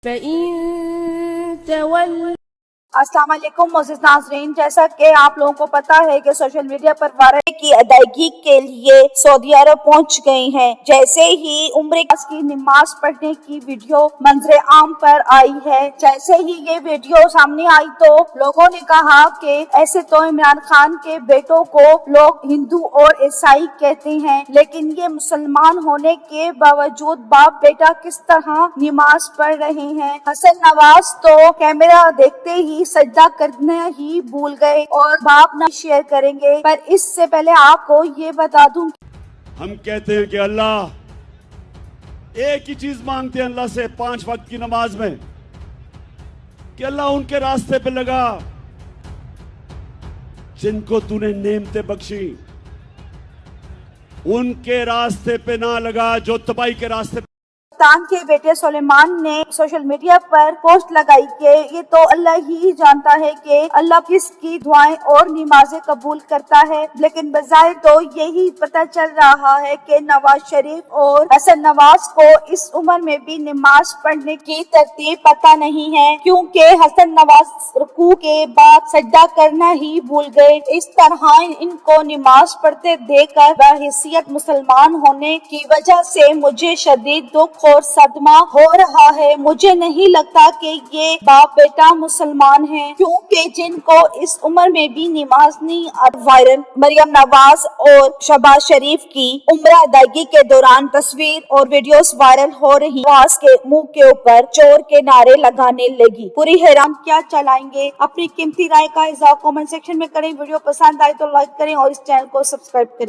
فَإِن تَوَلَّوْا السلام علیکم معزز ناظرین، جیسا کہ آپ لوگوں کو پتا ہے کہ سوشل میڈیا پر وارث کی ادائیگی کے لیے سعودی عرب پہنچ گئے ہیں۔ جیسے ہی عمرے کی نماز پڑھنے کی ویڈیو منظر عام پر آئی ہے، جیسے ہی یہ ویڈیو سامنے آئی تو لوگوں نے کہا کہ ایسے تو عمران خان کے بیٹوں کو لوگ ہندو اور عیسائی کہتے ہیں، لیکن یہ مسلمان ہونے کے باوجود باپ بیٹا کس طرح نماز پڑھ رہے ہیں۔ حسن نواز تو کیمرہ دیکھتے ہی سجدہ کرنا ہی بھول گئے اور باپ نہ شیئر کریں گے، پر اس سے پہلے آپ کو یہ بتا دوں، ہم کہتے ہیں کہ اللہ ایک ہی چیز مانگتے ہیں اللہ سے 5 وقت کی نماز میں کہ اللہ ان کے راستے پہ لگا جن کو تو نے نعمتیں بخشی، ان کے راستے پہ نہ لگا جو تباہی کے راستے پہ۔ پاکستان کے بیٹے سلیمان نے سوشل میڈیا پر پوسٹ لگائی کہ یہ تو اللہ ہی جانتا ہے کہ اللہ کس کی دعائیں اور نمازیں قبول کرتا ہے، لیکن بظاہر تو یہی پتہ چل رہا ہے کہ نواز شریف اور حسن نواز کو اس عمر میں بھی نماز پڑھنے کی ترتیب پتہ نہیں ہے، کیونکہ حسن نواز رکوع کے بعد سجدہ کرنا ہی بھول گئے۔ اس طرح ان کو نماز پڑھتے دیکھ کر بحیثیت مسلمان ہونے کی وجہ سے مجھے شدید دکھ اور صدمہ ہو رہا ہے۔ مجھے نہیں لگتا کہ یہ باپ بیٹا مسلمان ہیں، کیونکہ جن کو اس عمر میں بھی نماز نہیں آتی۔ وائرل مریم نواز اور شہباز شریف کی عمرہ ادائیگی کے دوران تصویر اور ویڈیوز وائرل ہو رہی۔ نواز کے منہ کے اوپر چور کے نعرے لگانے لگی۔ پوری حیران کیا چلائیں گے؟ اپنی قیمتی رائے کا اظہار کامنٹ سیکشن میں کریں۔ ویڈیو پسند آئے تو لائک کریں اور اس چینل کو سبسکرائب کریں۔